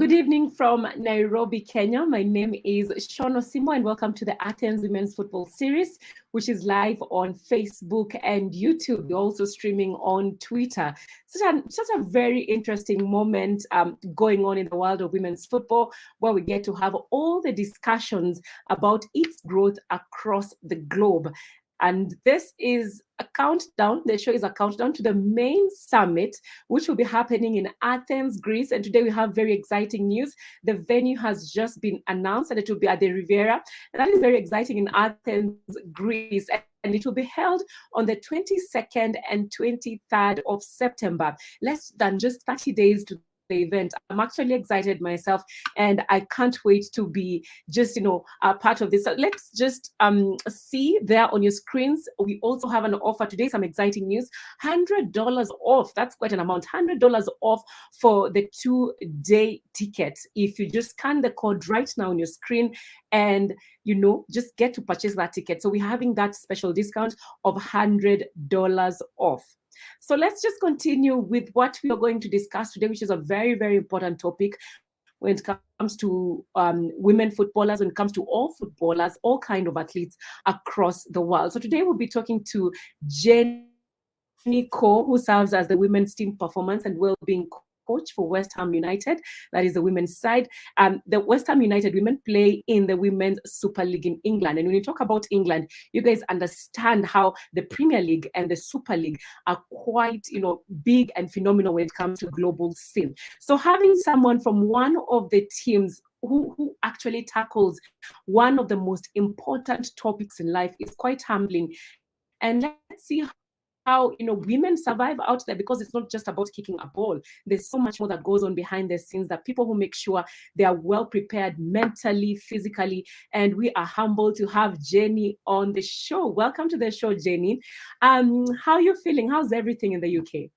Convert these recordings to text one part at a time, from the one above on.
Good evening from Nairobi, Kenya. My name is Shon Osimbo, and welcome to the Athens Women's Football Series, which is live on Facebook and YouTube. We're also streaming on Twitter. Such a very interesting moment going on in the world of women's football, where we get to have all the discussions about its growth across the globe. And this is a countdown. The show is a countdown to the main summit, which will be happening in Athens, Greece. And today we have very exciting news. The venue has just been announced, and it will be at the Riviera. And that is very exciting in Athens, Greece. And it will be held on the 22nd and 23rd of September, less than just 30 days to the event. I'm actually excited myself, and I can't wait to be just a part of this. So let's just see there on your screens. We also have an offer today, some exciting news. $100 off. That's quite an amount. $100 off for the 2-day ticket. If you just scan the code right now on your screen and just get to purchase that ticket. So we're having that special discount of $100 off. So let's just continue with what we are going to discuss today, which is a very, very important topic when it comes to women footballers, when it comes to all footballers, all kind of athletes across the world. So today we'll be talking to Jenny Ko, who serves as the women's team performance and well-being coach for West Ham United. That is the women's side. The West Ham United women play in the Women's Super League in England. And when you talk about England, you guys understand how the Premier League and the Super League are quite, big and phenomenal when it comes to global scene. So having someone from one of the teams who actually tackles one of the most important topics in life is quite humbling. And let's see how women survive out there, because it's not just about kicking a ball. There's so much more that goes on behind the scenes, that people who make sure they are well prepared mentally, physically, and we are humbled to have Jenny on the show. Welcome to the show, Jenny. How are you feeling? How's everything in the UK?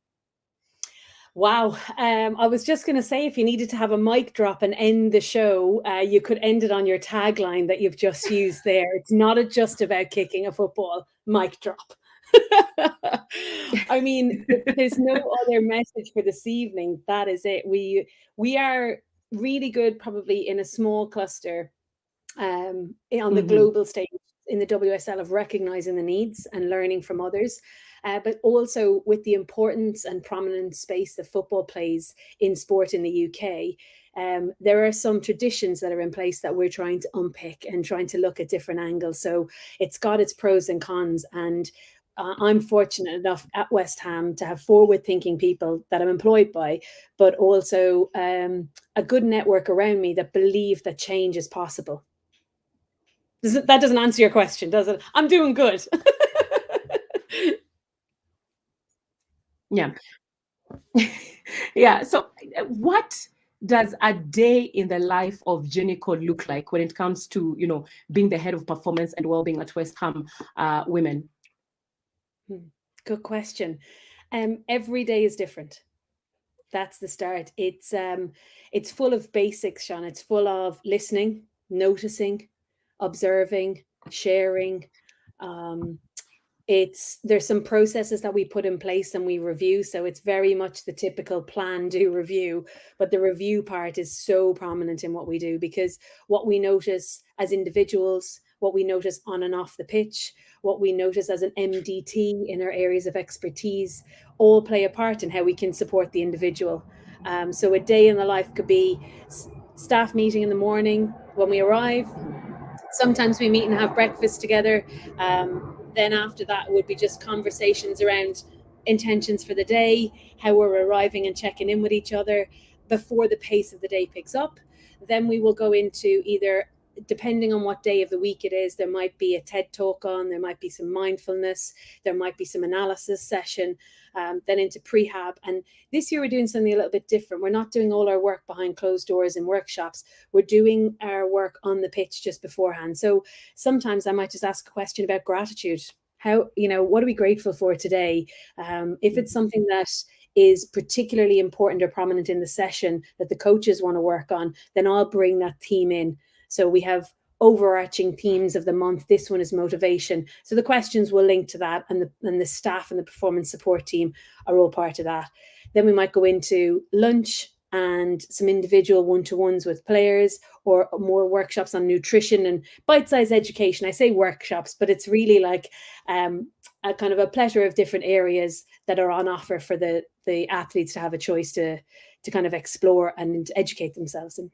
Wow. I was just going to say, if you needed to have a mic drop and end the show, you could end it on your tagline that you've just used there. It's not just about kicking a football. Mic drop. I mean, there's no other message for this evening. That is it. We are really good, probably in a small cluster on the global stage in the WSL, of recognizing the needs and learning from others, but also with the importance and prominent space that football plays in sport in the UK. There are some traditions that are in place that we're trying to unpick and trying to look at different angles. So it's got its pros and cons, and I'm fortunate enough at West Ham to have forward-thinking people that I'm employed by, but also a good network around me that believe that change is possible. That doesn't answer your question, does it? I'm doing good. Yeah. Yeah. So what does a day in the life of Jenny Ko look like when it comes to, being the head of performance and well-being at West Ham Women? Good question. Every day is different. That's the start. It's full of basics, Shon. It's full of listening, noticing, observing, sharing. There's some processes that we put in place and we review. So it's very much the typical plan, do, review. But the review part is so prominent in what we do, because what we notice as individuals, what we notice on and off the pitch, what we notice as an MDT in our areas of expertise, all play a part in how we can support the individual. So a day in the life could be staff meeting in the morning when we arrive. Sometimes we meet and have breakfast together. Then after that would be just conversations around intentions for the day, how we're arriving and checking in with each other before the pace of the day picks up. Then we will go into either, depending on what day of the week it is, there might be a TED talk on, there might be some mindfulness, there might be some analysis session, then into prehab. And this year we're doing something a little bit different. We're not doing all our work behind closed doors in workshops. We're doing our work on the pitch just beforehand. So sometimes I might just ask a question about gratitude. What are we grateful for today? If it's something that is particularly important or prominent in the session that the coaches want to work on, then I'll bring that theme in. So we have overarching themes of the month. This one is motivation. So the questions will link to that, and the staff and the performance support team are all part of that. Then we might go into lunch and some individual one-to-ones with players, or more workshops on nutrition and bite-sized education. I say workshops, but it's really like a kind of a plethora of different areas that are on offer for the athletes to have a choice to kind of explore and educate themselves in.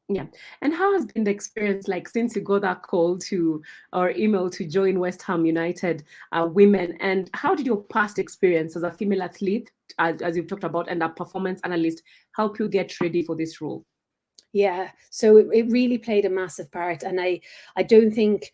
Yeah. And how has been the experience like since you got that call to or email to join West Ham United women? And how did your past experience as a female athlete, as you've talked about, and a performance analyst help you get ready for this role? Yeah, so it really played a massive part, and I don't think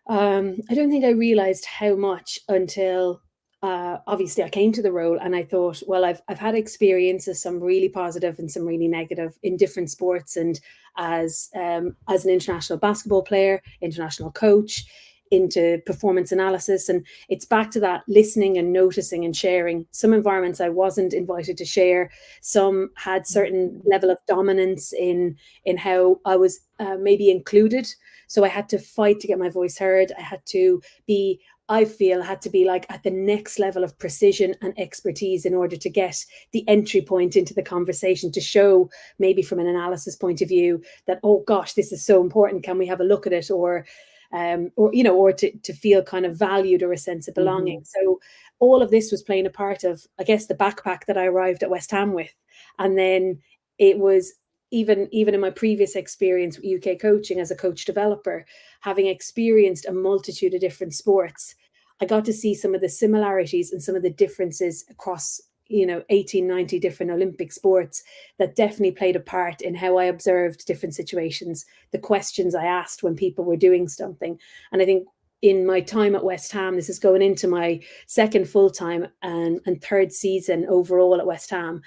I realized how much until obviously I came to the role, and I thought, well, I've had experiences, some really positive and some really negative, in different sports, and as an international basketball player, international coach, into performance analysis. And it's back to that listening and noticing and sharing. Some environments I wasn't invited to share. Some had certain level of dominance in how I was maybe included. So I had to fight to get my voice heard. I had to be like at the next level of precision and expertise in order to get the entry point into the conversation, to show maybe from an analysis point of view that, oh gosh, this is so important. Can we have a look at it? Or to feel kind of valued, or a sense of belonging. So all of this was playing a part of, I guess, the backpack that I arrived at West Ham with. And then it was even in my previous experience with UK coaching as a coach developer, having experienced a multitude of different sports, I got to see some of the similarities and some of the differences across 18, 90 different Olympic sports that definitely played a part in how I observed different situations, the questions I asked when people were doing something. And I think in my time at West Ham, this is going into my second full-time and third season overall at West Ham,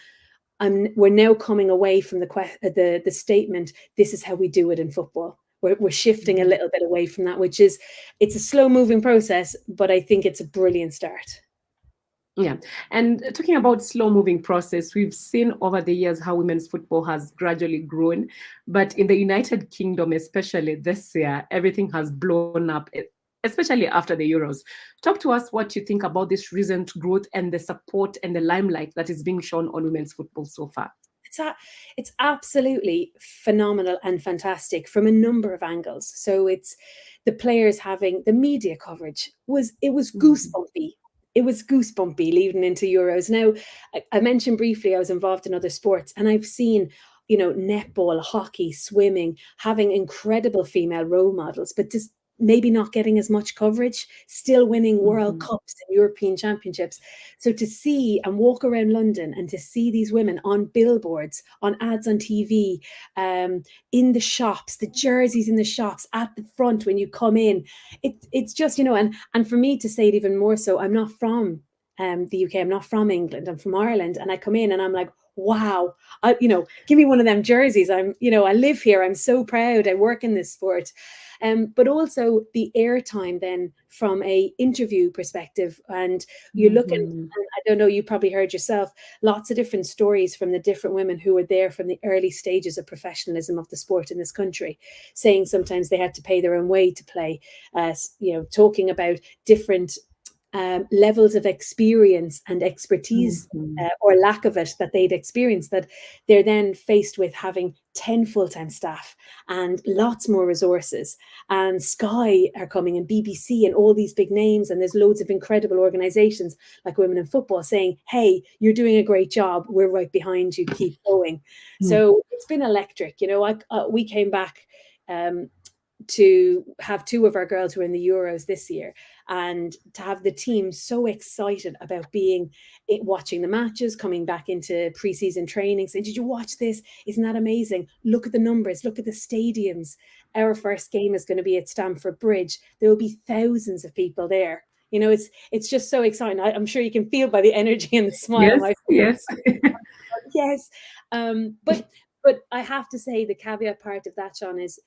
we're now coming away from the statement, this is how we do it in football. We're shifting a little bit away from that, it's a slow moving process, but I think it's a brilliant start. Yeah. And talking about slow moving process, we've seen over the years how women's football has gradually grown. But in the United Kingdom, especially this year, everything has blown up, especially after the Euros. Talk to us what you think about this recent growth and the support and the limelight that is being shown on women's football so far. It's absolutely phenomenal and fantastic from a number of angles. So it's the players having the media coverage was goosebumpy. It was goosebumpy leading into Euros. Now, I mentioned briefly I was involved in other sports, and I've seen, netball, hockey, swimming, having incredible female role models, but just maybe not getting as much coverage, still winning World Cups and European Championships. So to see and walk around London and to see these women on billboards, on ads on TV, in the shops, the jerseys in the shops, at the front when you come in, it's just, and for me to say it even more so, I'm not from the UK, I'm not from England, I'm from Ireland, and I come in and I'm like, wow, give me one of them jerseys. I live here, I'm so proud, I work in this sport. But also the airtime then from a interview perspective, and you look at, and I don't know, you probably heard yourself, lots of different stories from the different women who were there from the early stages of professionalism of the sport in this country, saying sometimes they had to pay their own way to play, talking about different levels of experience and expertise or lack of it that they'd experienced, that they're then faced with having 10 full-time staff and lots more resources, and Sky are coming, and BBC, and all these big names, and there's loads of incredible organizations like Women in Football saying, hey, you're doing a great job, we're right behind you, keep going. So it's been electric. We came back to have two of our girls who are in the Euros this year, and to have the team so excited about watching the matches, coming back into pre-season training, saying, did you watch this? Isn't that amazing? Look at the numbers, look at the stadiums. Our first game is going to be at Stamford Bridge. There will be thousands of people there. It's just so exciting. I'm sure you can feel by the energy and the smile. Yes. Yes. But I have to say the caveat part of that, Shon, is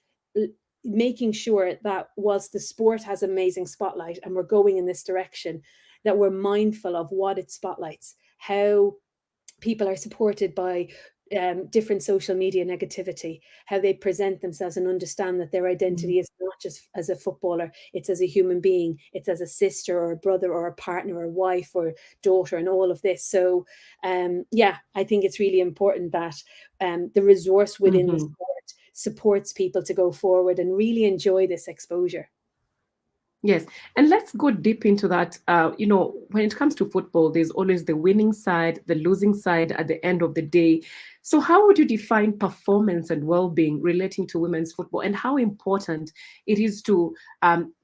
making sure that whilst the sport has amazing spotlight and we're going in this direction, that we're mindful of what it spotlights, how people are supported by different social media negativity, how they present themselves, and understand that their identity is not just as a footballer, it's as a human being, it's as a sister or a brother or a partner or wife or daughter, and all of this. So yeah, I think it's really important that the resource within the sport supports people to go forward and really enjoy this exposure. Yes, and let's go deep into that. When it comes to football, there's always the winning side, the losing side at the end of the day. So how would you define performance and well-being relating to women's football, and how important it is to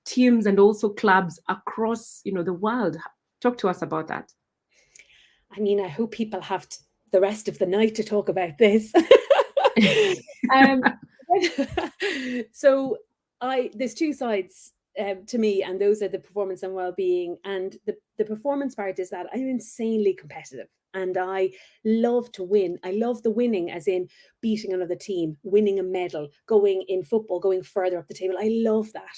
teams and also clubs across, the world? Talk to us about that. I mean, I hope people have the rest of the night to talk about this. So there's two sides to me, and those are the performance and well-being. And the performance part is that I'm insanely competitive and I love to win. I love the winning, as in beating another team, winning a medal, going in football, going further up the table. I love that.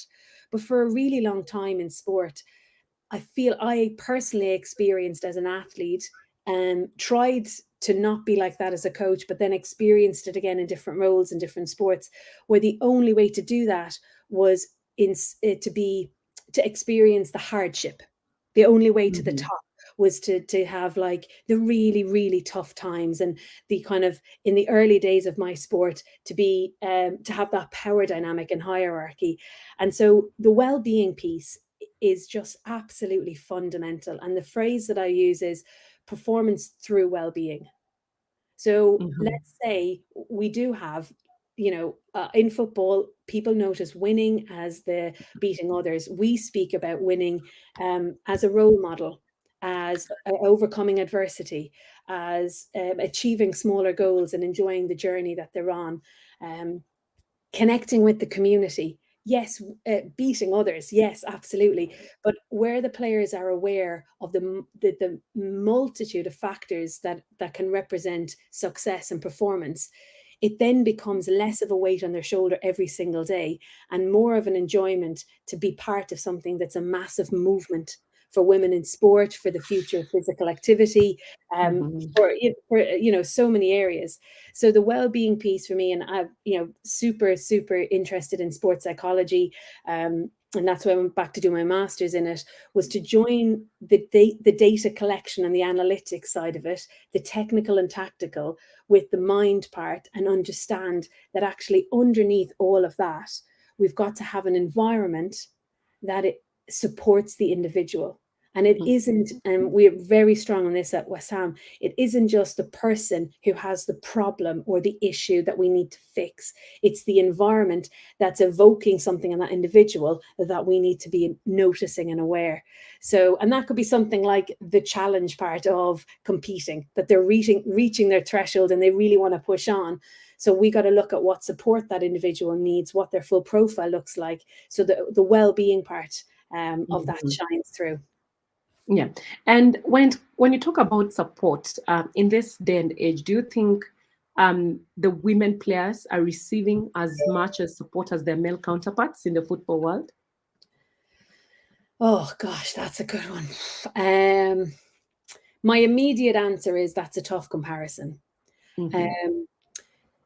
But for a really long time in sport, I feel I personally experienced as an athlete and tried to not be like that as a coach, but then experienced it again in different roles in different sports, where the only way to do that was to experience the hardship. The only way to the top was to have like the really, really tough times, and the kind of, in the early days of my sport, to be to have that power dynamic and hierarchy. And so the well-being piece is just absolutely fundamental. And the phrase that I use is performance through well-being. So let's say we do have, in football, people notice winning as the beating others. We speak about winning as a role model, as overcoming adversity, as achieving smaller goals and enjoying the journey that they're on, connecting with the community. Yes, beating others. Yes, absolutely. But where the players are aware of the multitude of factors that can represent success and performance, it then becomes less of a weight on their shoulder every single day, and more of an enjoyment to be part of something that's a massive movement for women in sport, for the future of physical activity, for so many areas. So the well-being piece for me, and I'm super interested in sports psychology, and that's why I went back to do my master's in it, was to join the data collection and the analytics side of it, the technical and tactical, with the mind part, and understand that actually underneath all of that, we've got to have an environment that it supports the individual. And it isn't, and we're very strong on this at West Ham, it isn't just the person who has the problem or the issue that we need to fix. It's the environment that's evoking something in that individual that we need to be noticing and aware. So, and that could be something like the challenge part of competing, that they're reaching their threshold and they really want to push on. So we got to look at what support that individual needs, what their full profile looks like. So the well-being part of that shines through. Yeah. And when you talk about support in this day and age, do you think the women players are receiving as much as support as their male counterparts in the football world? Oh gosh, that's a good one. My immediate answer is that's a tough comparison.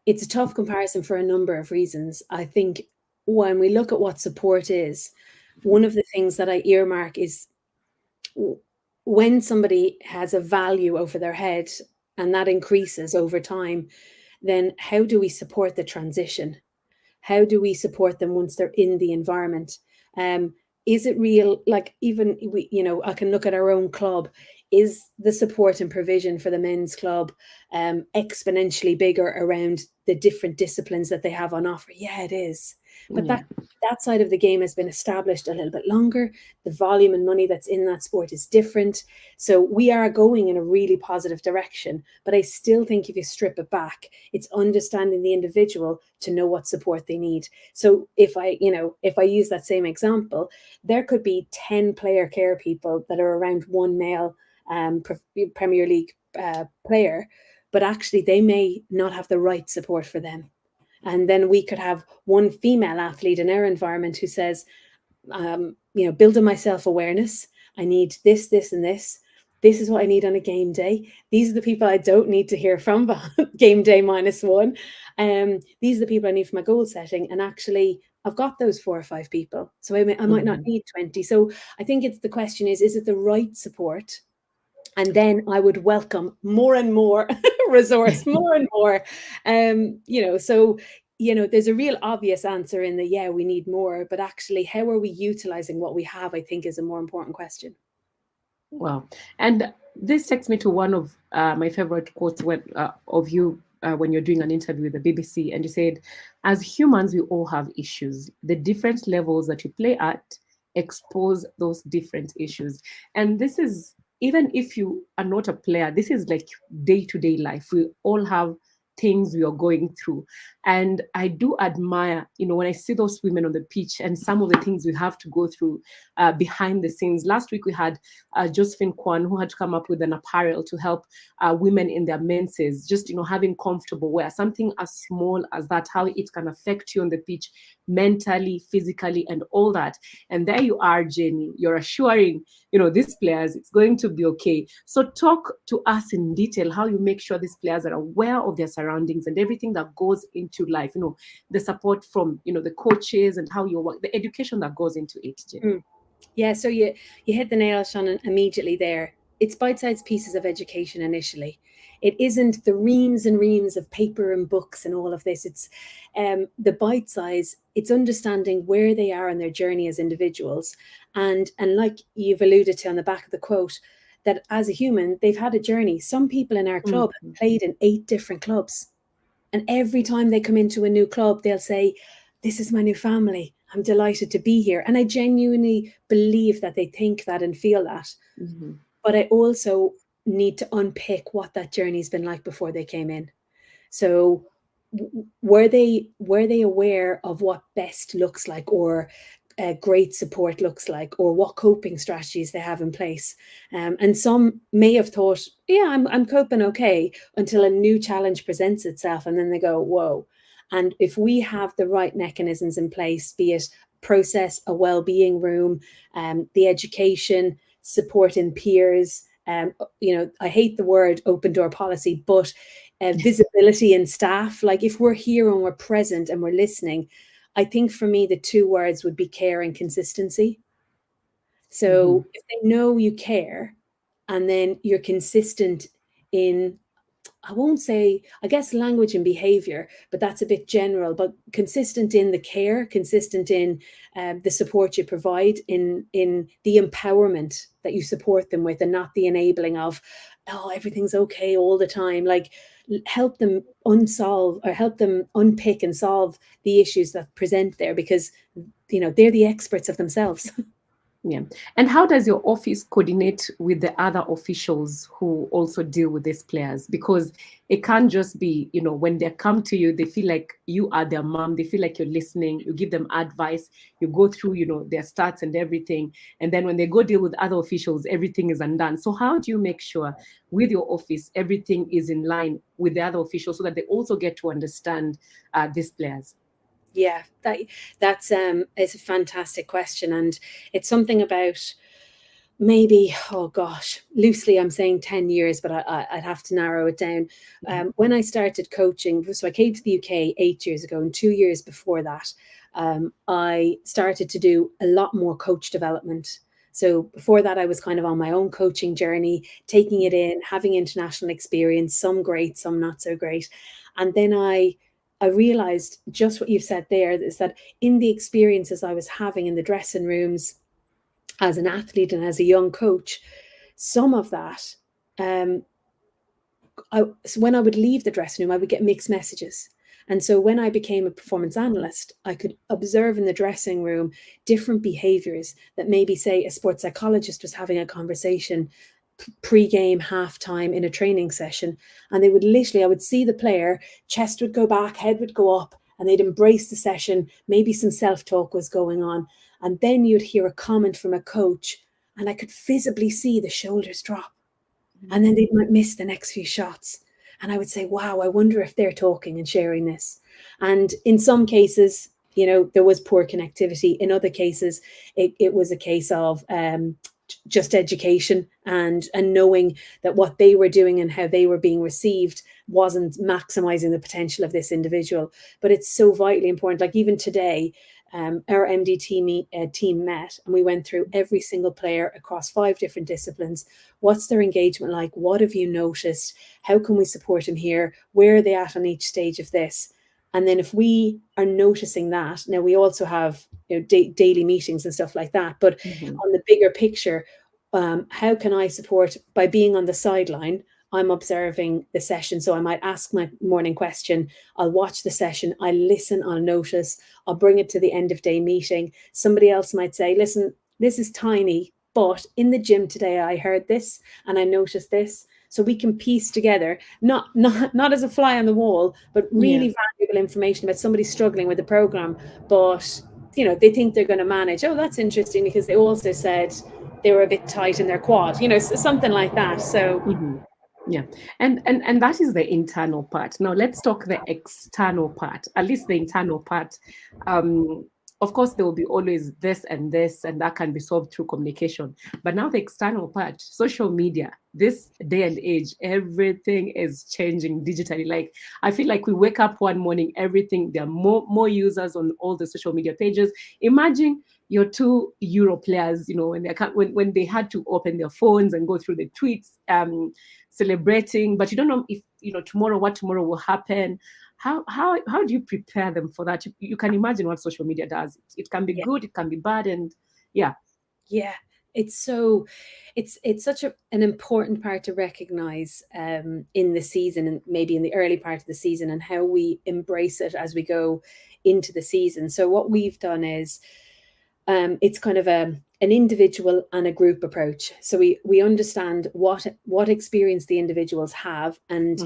It's a tough comparison for a number of reasons. I think when we look at what support is, one of the things that I earmark is when somebody has a value over their head and that increases over time, then how do we support the transition? How do we support them once they're in the environment? Is it real? Like, even I can look at our own club. Is the support and provision for the men's club exponentially bigger around the different disciplines that they have on offer? Yeah, it is. But that side of the game has been established a little bit longer. The volume and money that's in that sport is different. So we are going in a really positive direction. But I still think if you strip it back, it's understanding the individual to know what support they need. So if I use that same example, there could be 10 player care people that are around one male Premier League player, but actually they may not have the right support for them. And then we could have one female athlete in our environment who says, building my self-awareness, I need this, this, and this. This is what I need on a game day. These are the people I don't need to hear from game day -1. These are the people I need for my goal setting. And actually, I've got those 4 or 5 people. So I might not need 20. So I think it's the question is it the right support? And then I would welcome more and more resource, more and more. So there's a real obvious answer in the yeah, we need more, but actually, how are we utilizing what we have? I think is a more important question. Wow. And this takes me to one of my favorite quotes of you when you're doing an interview with the BBC. And you said, as humans, we all have issues. The different levels that you play at expose those different issues. And this is, even if you are not a player, this is like day to day life. We all have things we are going through. And I do admire, when I see those women on the pitch and some of the things we have to go through behind the scenes. Last week, we had Josephine Kwan, who had to come up with an apparel to help women in their menses, just, having comfortable wear, something as small as that, how it can affect you on the pitch mentally, physically, and all that. And there you are, Jenny, you're assuring, these players, it's going to be okay. So talk to us in detail how you make sure these players are aware of their surroundings and everything that goes into life, the support from, the coaches and how you work, the education that goes into it, Jenny. Yeah, so you hit the nail, Shon, immediately there. It's bite-sized pieces of education initially. It isn't the reams and reams of paper and books and all of this. It's the bite size. It's understanding where they are in their journey as individuals, and like you've alluded to on the back of the quote, that as a human, they've had a journey. Some people in our club have played in 8 different clubs, and every time they come into a new club, they'll say, "This is my new family. I'm delighted to be here." And I genuinely believe that they think that and feel that. Mm-hmm. But I also need to unpick what that journey's been like before they came in. So were they aware of what best looks like, or great support looks like, or what coping strategies they have in place? And some may have thought, yeah, I'm coping okay, until a new challenge presents itself, and then they go, whoa. And if we have the right mechanisms in place, be it process, a well-being room, the education, support in peers, I hate the word open door policy, but visibility in staff. Like if we're here and we're present and we're listening, I think for me, the 2 words would be care and consistency. So if they know you care, and then you're consistent in, I won't say, I guess, language and behavior, but that's a bit general, but consistent in the care, consistent in the support you provide, in the empowerment that you support them with, and not the enabling of, oh, everything's okay all the time. Like, help them unsolve, or help them unpick and solve the issues that present there, because, they're the experts of themselves. Yeah. And how does your office coordinate with the other officials who also deal with these players? Because it can't just be, when they come to you, they feel like you are their mom. They feel like you're listening. You give them advice. You go through, their stats and everything. And then when they go deal with other officials, everything is undone. So how do you make sure with your office, everything is in line with the other officials so that they also get to understand these players? Yeah, that's it's a fantastic question, and it's something about, maybe, oh gosh, loosely I'm saying 10 years, but I'd have to narrow it down. When I started coaching, so I came to the UK 8 years ago, and 2 years before that, I started to do a lot more coach development. So before that, I was kind of on my own coaching journey, taking it in, having international experience, some great, some not so great. And then I realized just what you've said there, is that in the experiences I was having in the dressing rooms as an athlete and as a young coach, some of that, so when I would leave the dressing room, I would get mixed messages. And so when I became a performance analyst, I could observe in the dressing room different behaviors that maybe, say, a sports psychologist was having a conversation pre-game, halftime, in a training session, and they would literally, I would see the player, chest would go back, head would go up, and they'd embrace the session. Maybe some self-talk was going on, and then you'd hear a comment from a coach, and I could visibly see the shoulders drop, and then they might miss the next few shots, and I would say, wow, I wonder if they're talking and sharing this. And in some cases, there was poor connectivity. In other cases, it was a case of just education and knowing that what they were doing and how they were being received wasn't maximizing the potential of this individual. But it's so vitally important. Like even today, our MD team met and we went through every single player across 5 different disciplines. What's their engagement like? What have you noticed? How can we support them here? Where are they at on each stage of this? And then if we are noticing that, now we also have daily meetings and stuff like that, but on the bigger picture, how can I support by being on the sideline? I'm observing the session. So I might ask my morning question. I'll watch the session. I listen. I'll notice. I'll bring it to the end of day meeting. Somebody else might say, listen, this is tiny, but in the gym today, I heard this and I noticed this. So we can piece together, not as a fly on the wall, but really valuable information about somebody struggling with the program. But, they think they're going to manage. Oh, that's interesting because they also said they were a bit tight in their quad, something like that. So yeah, and that is the internal part. Now let's talk the external part. At least the internal part. Of course, there will be always this, and that can be solved through communication. But now the external part, social media. This day and age, everything is changing digitally. Like I feel like we wake up one morning, everything there are more users on all the social media pages. Imagine your 2 Euro players, when they had to open their phones and go through the tweets, celebrating, but you don't know if what tomorrow will happen. How do you prepare them for that? You can imagine what social media does. It can be good, it can be bad, and yeah. It's such an important part to recognize in the season, and maybe in the early part of the season, and how we embrace it as we go into the season. So what we've done is it's kind of an individual and a group approach. So we understand what experience the individuals have and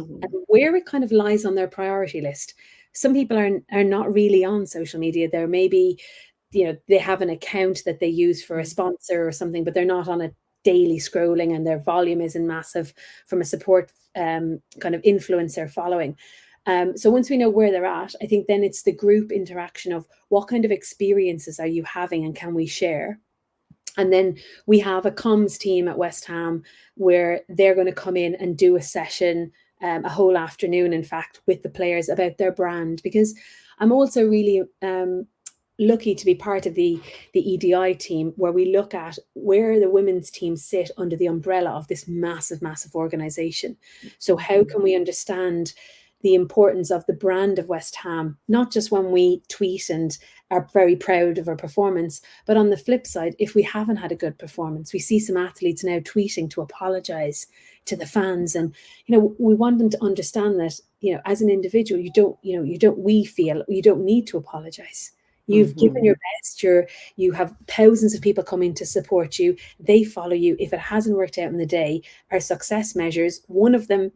where it kind of lies on their priority list. Some people are not really on social media. They're maybe, they have an account that they use for a sponsor or something, but they're not on a daily scrolling and their volume isn't massive from a support kind of influencer following. So once we know where they're at, I think then it's the group interaction of what kind of experiences are you having and can we share? And then we have a comms team at West Ham where they're going to come in and do a session, a whole afternoon, in fact, with the players about their brand, because I'm also really lucky to be part of the EDI team, where we look at where the women's teams sit under the umbrella of this massive organization. So how can we understand the importance of the brand of West Ham, not just when we tweet and are very proud of our performance, but on the flip side, if we haven't had a good performance, we see some athletes now tweeting to apologize to the fans. And, we want them to understand that, as an individual, you don't need to apologize. You've given your best. You have thousands of people coming to support you. They follow you. If it hasn't worked out in the day, our success measures, one of them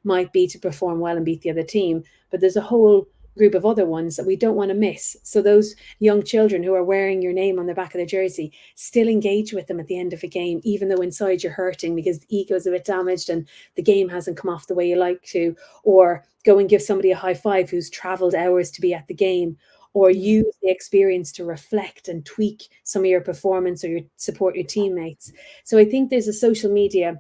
might be to perform well and beat the other team, but there's a whole group of other ones that we don't want to miss. So those young children who are wearing your name on the back of their jersey, still engage with them at the end of a game, even though inside you're hurting because the ego's a bit damaged and the game hasn't come off the way you like to, or go and give somebody a high five who's traveled hours to be at the game, or use the experience to reflect and tweak some of your performance or support your teammates. So I think there's a social media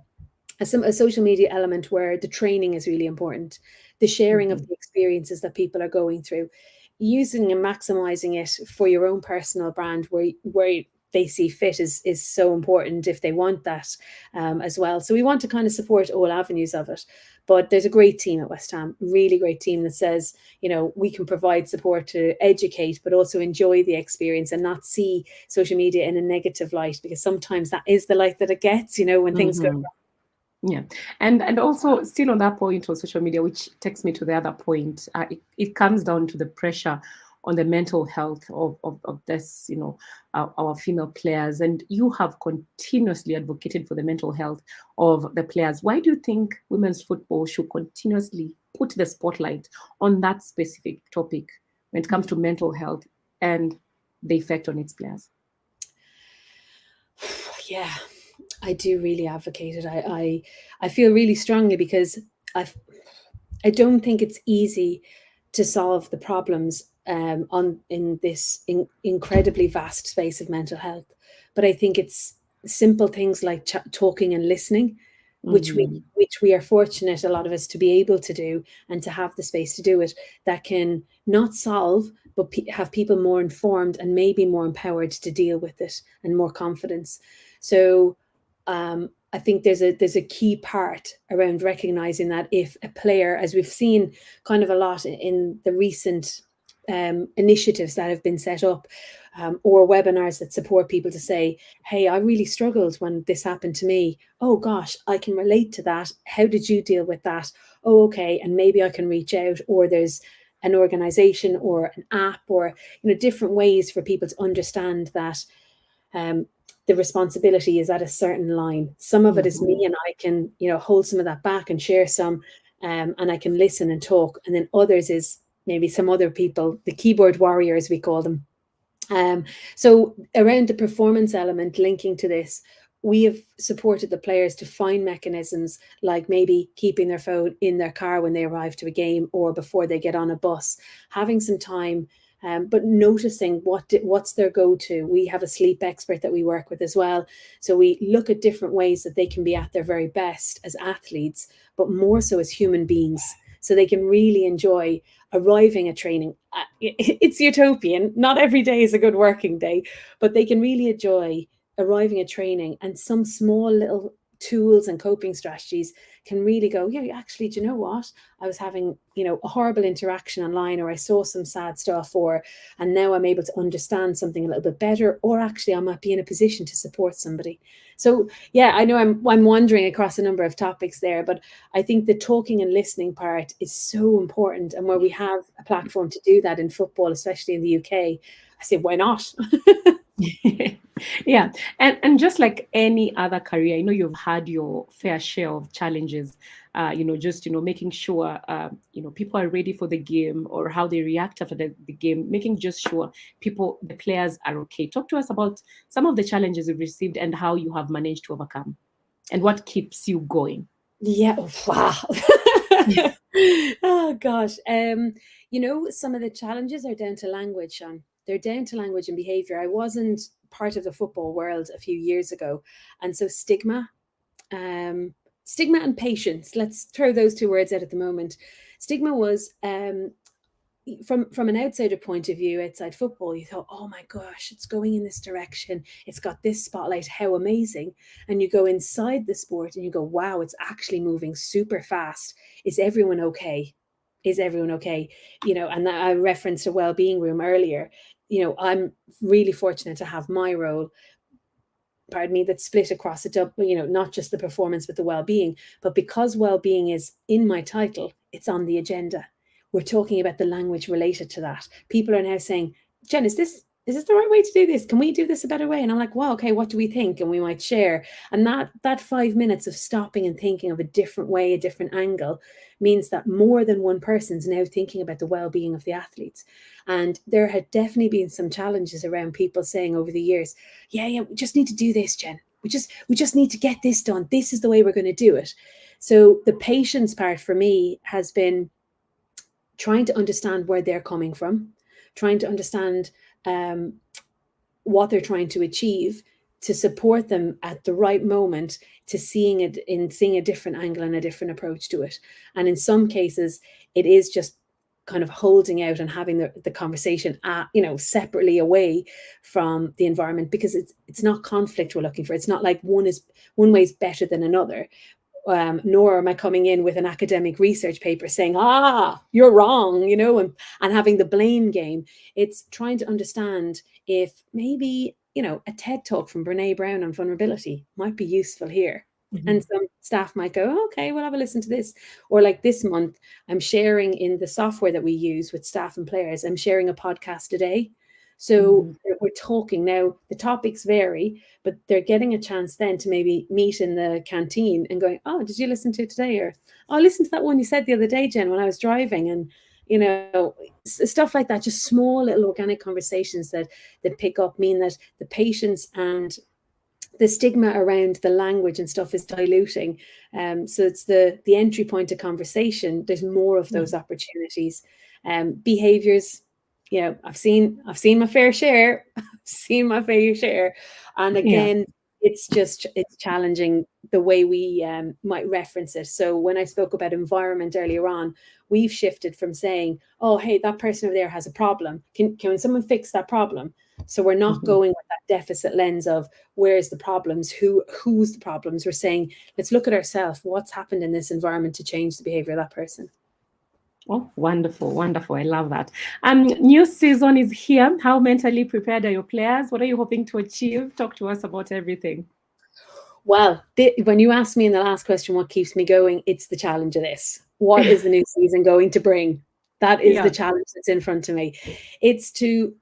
element where the training is really important, the sharing of the experiences that people are going through, using and maximizing it for your own personal brand where they see fit is so important if they want that as well. So we want to kind of support all avenues of it. But there's a great team at West Ham, really great team that says, we can provide support to educate, but also enjoy the experience and not see social media in a negative light, because sometimes that is the light that it gets, when things go wrong. Yeah, and also still on that point on social media, which takes me to the other point, it comes down to the pressure on the mental health of this, our female players. And you have continuously advocated for the mental health of the players. Why do you think women's football should continuously put the spotlight on that specific topic when it comes to mental health and the effect on its players? Yeah, I do really advocate it. I feel really strongly because I don't think it's easy to solve the problems in this incredibly vast space of mental health, but I think it's simple things like talking and listening, which we are fortunate, a lot of us, to be able to do and to have the space to do it, that can not solve, but have people more informed and maybe more empowered to deal with it and more confidence. So I think there's a key part around recognizing that if a player, as we've seen kind of a lot in the recent initiatives that have been set up, or webinars that support people to say, hey, I really struggled when this happened to me. Oh gosh, I can relate to that. How did you deal with that? Oh, okay. And maybe I can reach out, or there's an organization or an app, or different ways for people to understand that the responsibility is at a certain line. Some of it is me, and I can hold some of that back and share some, and I can listen and talk. And then others is maybe some other people, the keyboard warriors we call them. So around the performance element linking to this, we have supported the players to find mechanisms like maybe keeping their phone in their car when they arrive to a game or before they get on a bus, having some time, but noticing what's their go-to. We have a sleep expert that we work with as well. So we look at different ways that they can be at their very best as athletes, but more so as human beings, so they can really enjoy arriving at training. It's utopian. Not every day is a good working day, but they can really enjoy arriving at training, and some small little tools and coping strategies can really go, yeah, actually, do you know what? I was having, a horrible interaction online, or I saw some sad stuff, and now I'm able to understand something a little bit better, or actually I might be in a position to support somebody. So yeah, I know I'm wandering across a number of topics there, but I think the talking and listening part is so important. And where we have a platform to do that in football, especially in the UK, I say, why not? Yeah. And just like any other career, I know you've had your fair share of challenges, just, making sure, people are ready for the game, or how they react after the game, making just sure the players are okay. Talk to us about some of the challenges you've received and how you have managed to overcome, and what keeps you going. Yeah. Wow. Oh gosh. Some of the challenges are down to language, Shon. They're down to language and behavior. I wasn't part of the football world a few years ago, and so stigma and patience. Let's throw those two words out at the moment. Stigma was from an outsider point of view, outside football, you thought, oh my gosh, it's going in this direction. It's got this spotlight. How amazing. And you go inside the sport and you go, wow, it's actually moving super fast. Is everyone okay? Is everyone okay? And I referenced a well-being room earlier. I'm really fortunate to have my role, that's split across not just the performance, but the well-being. But because well-being is in my title, it's on the agenda. We're talking about the language related to that. People are now saying, Jen, is this the right way to do this? Can we do this a better way? And I'm like, wow, okay, what do we think? And we might share. And that 5 minutes of stopping and thinking of a different way, a different angle, means that more than one person's now thinking about the well-being of the athletes. And there had definitely been some challenges around people saying over the years, yeah, we just need to do this, Jen. We just need to get this done. This is the way we're going to do it. So the patience part for me has been trying to understand where they're coming from, trying to understand what they're trying to achieve, to support them at the right moment, to seeing a different angle and a different approach to it. And in some cases, it is just kind of holding out and having the conversation separately away from the environment, because it's not conflict we're looking for. It's not like one way is better than another. Nor am I coming in with an academic research paper saying, you're wrong, and having the blame game. It's trying to understand if maybe, a TED talk from Brene Brown on vulnerability might be useful here. Mm-hmm. And some staff might go, okay, we'll have a listen to this. Or like this month, I'm sharing in the software that we use with staff and players, I'm sharing a podcast a day. So we're talking now, the topics vary, but they're getting a chance then to maybe meet in the canteen and going, oh, did you listen to it today? Or, oh, listen to that one you said the other day, Jen, when I was driving. And, stuff like that, just small little organic conversations that pick up mean that the patience and the stigma around the language and stuff is diluting. So it's the entry point to conversation. There's more of those opportunities. Behaviors, I've seen my fair share. And again, it's challenging the way we might reference it. So when I spoke about environment earlier on, we've shifted from saying, oh, hey, that person over there has a problem. Can someone fix that problem? So we're not going with that deficit lens of where's the problems, who's the problems. We're saying, let's look at ourselves. What's happened in this environment to change the behavior of that person? Oh, wonderful, wonderful. I love that. New season is here. How mentally prepared are your players? What are you hoping to achieve? Talk to us about everything. Well, when you asked me in the last question, what keeps me going, it's the challenge of this. What is the new season going to bring? That is the challenge that's in front of me. It's to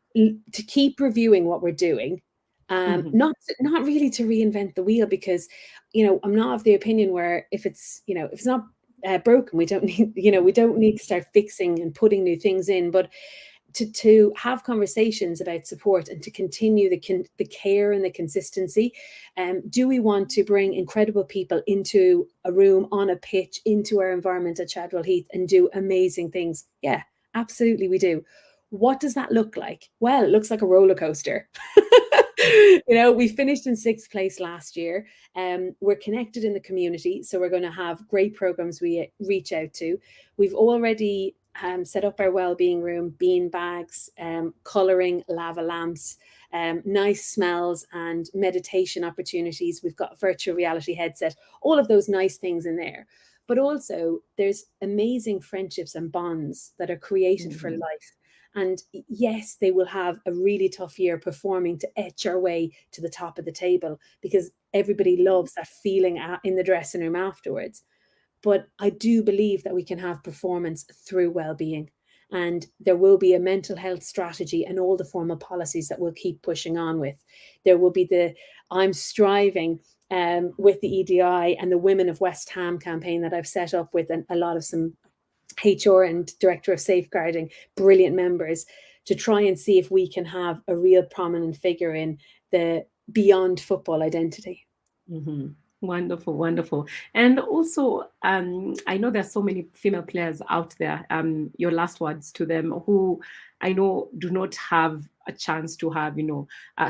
keep reviewing what we're doing, not really to reinvent the wheel, because I'm not of the opinion where if it's not broken, we don't need we don't need to start fixing and putting new things in, but to have conversations about support and to continue the care and the consistency. Do we want to bring incredible people into a room, on a pitch, into our environment at Chadwell Heath and do amazing things? Yeah, absolutely we do. What does that look like? Well, it looks like a roller coaster. We finished in 6th place last year. We're connected in the community, so we're going to have great programs we reach out to. We've already set up our wellbeing room, bean bags, colouring, lava lamps, nice smells and meditation opportunities. We've got a virtual reality headset, all of those nice things in there. But also there's amazing friendships and bonds that are created for life. And yes, they will have a really tough year performing to etch our way to the top of the table, because everybody loves that feeling in the dressing room afterwards. But I do believe that we can have performance through well-being, and there will be a mental health strategy and all the formal policies that we'll keep pushing on with. There will be I'm striving with the EDI and the Women of West Ham campaign that I've set up with a lot of some HR and Director of Safeguarding, brilliant members, to try and see if we can have a real prominent figure in the beyond football identity. Wonderful, wonderful. And also, I know there's so many female players out there. Your last words to them, who I know do not have a chance to have,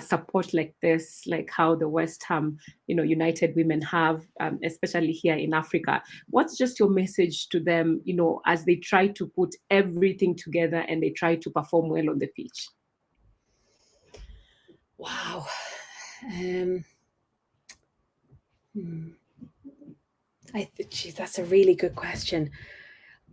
support like this, like how the West Ham, United Women have, especially here in Africa. What's just your message to them, as they try to put everything together and they try to perform well on the pitch? Wow. Geez, that's a really good question.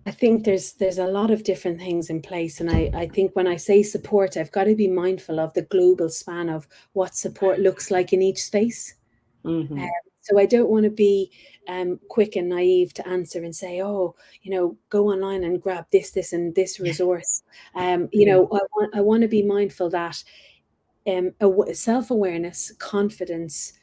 I think there's a lot of different things in place. And I think when I say support, I've got to be mindful of the global span of what support looks like in each space. So I don't want to be quick and naive to answer and say, oh, go online and grab this and this resource. I want to be mindful that self-awareness, confidence,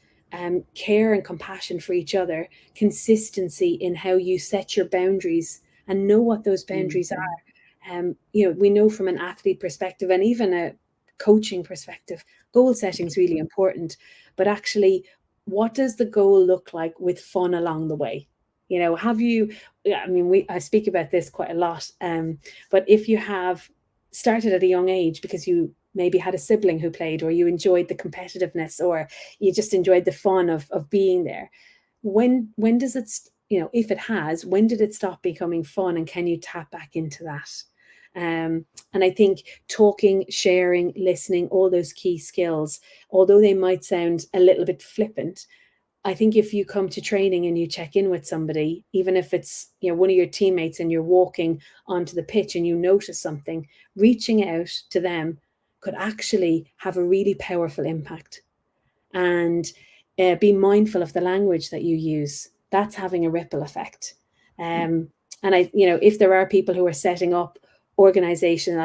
care and compassion for each other, consistency in how you set your boundaries and know what those boundaries are. We know from an athlete perspective and even a coaching perspective, goal setting is really important. But actually, what does the goal look like with fun along the way? I speak about this quite a lot. But if you have started at a young age because you maybe had a sibling who played, or you enjoyed the competitiveness, or you just enjoyed the fun of being there, when does it, if it has, when did it stop becoming fun, and can you tap back into that? And I think talking, sharing, listening, all those key skills, although they might sound a little bit flippant, I think if you come to training and you check in with somebody, even if it's one of your teammates and you're walking onto the pitch and you notice something, reaching out to them could actually have a really powerful impact. And be mindful of the language that you use. That's having a ripple effect. And if there are people who are setting up organizations,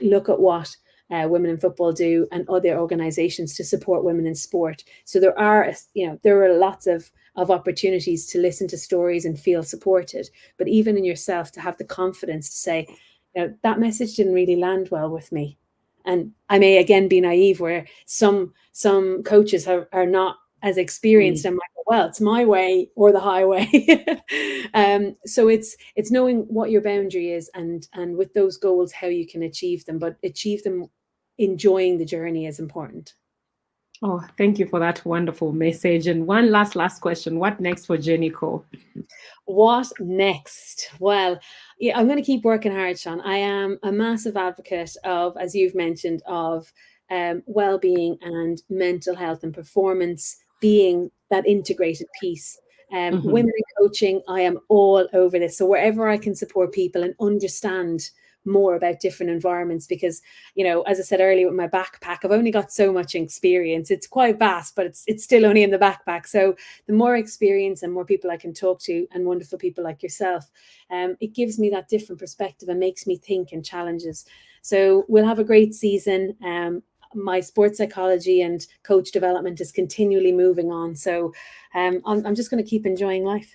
look at what Women in Football do and other organizations to support women in sport. So there are lots of opportunities to listen to stories and feel supported. But even in yourself, to have the confidence to say, that message didn't really land well with me. And I may again be naive, where some coaches are not as experienced. I'm like, well, it's my way or the highway. So it's knowing what your boundary is, and with those goals, how you can achieve them, but achieve them enjoying the journey is important. Oh, thank you for that wonderful message. And one last question. What next for Jenny Cole? What next? Well, yeah, I'm going to keep working hard, Shon. I am a massive advocate of, as you've mentioned, of well-being and mental health and performance being that integrated piece. Women in coaching, I am all over this. So wherever I can support people and understand more about different environments, because as I said earlier, with my backpack, I've only got so much experience. It's quite vast, but it's still only in the backpack. So the more experience and more people I can talk to, and wonderful people like yourself, it gives me that different perspective and makes me think and challenges. So we'll have a great season. My sports psychology and coach development is continually moving on. So I'm just going to keep enjoying life.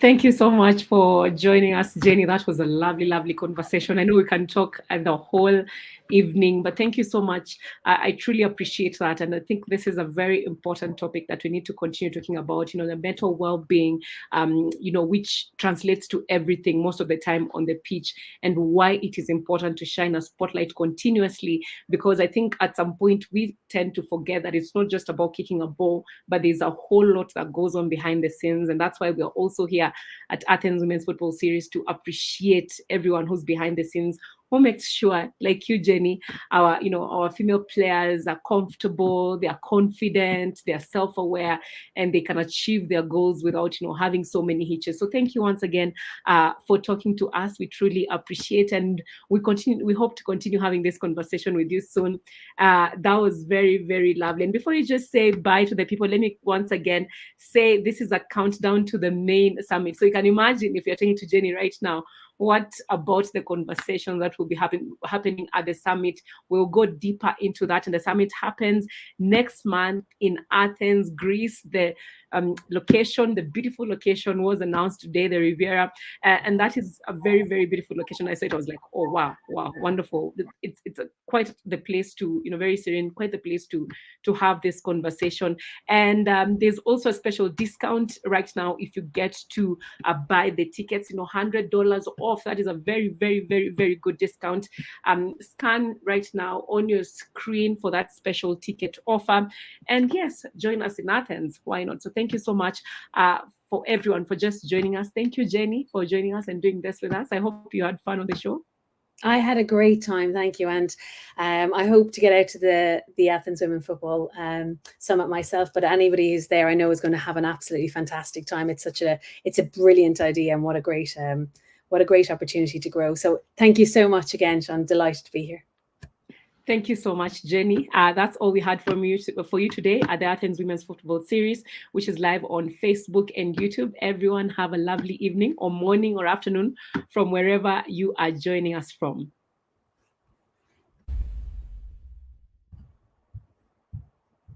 Thank you so much for joining us, Jenny. That was a lovely conversation. I know we can talk the whole evening, but thank you so much. I truly appreciate that. And I think this is a very important topic that we need to continue talking about, the mental well-being, which translates to everything most of the time on the pitch, and why it is important to shine a spotlight continuously, because I think at some point we tend to forget that it's not just about kicking a ball, but there's a whole lot that goes on behind the scenes. And that's why we're also here at Athens Women's Football Series to appreciate everyone who's behind the scenes, who makes sure, like you, Jenny, our female players are comfortable, they are confident, they are self-aware, and they can achieve their goals without, having so many hitches. So thank you once again for talking to us. We truly appreciate, and we hope to continue having this conversation with you soon. That was very lovely. And before you just say bye to the people, let me once again say this is a countdown to the main summit. So you can imagine, if you're talking to Jenny right now, what about the conversations that will be happening at the summit? We'll go deeper into that. And the summit happens next month in Athens, Greece. The location, the beautiful location, was announced today, the Riviera. And that is a very beautiful location. I saw it, I was like, oh, wow, wonderful. It's quite the place to, very serene, quite the place to have this conversation. And there's also a special discount right now if you get to buy the tickets, $100 off. That is a very good discount. Scan right now on your screen for that special ticket offer. And yes, join us in Athens. Why not? So thank you so much for everyone for just joining us. Thank you, Jenny, for joining us and doing this with us. I hope you had fun on the show. I had a great time, thank you, and I hope to get out to the Athens Women Football Summit myself. But anybody who's there, I know, is going to have an absolutely fantastic time. It's a brilliant idea, and what a great opportunity to grow. So thank you so much again, Shon. Delighted to be here. Thank you so much, Jenny. That's all we had for you today at the Athens Women's Football Series, which is live on Facebook and YouTube. Everyone have a lovely evening or morning or afternoon from wherever you are joining us from.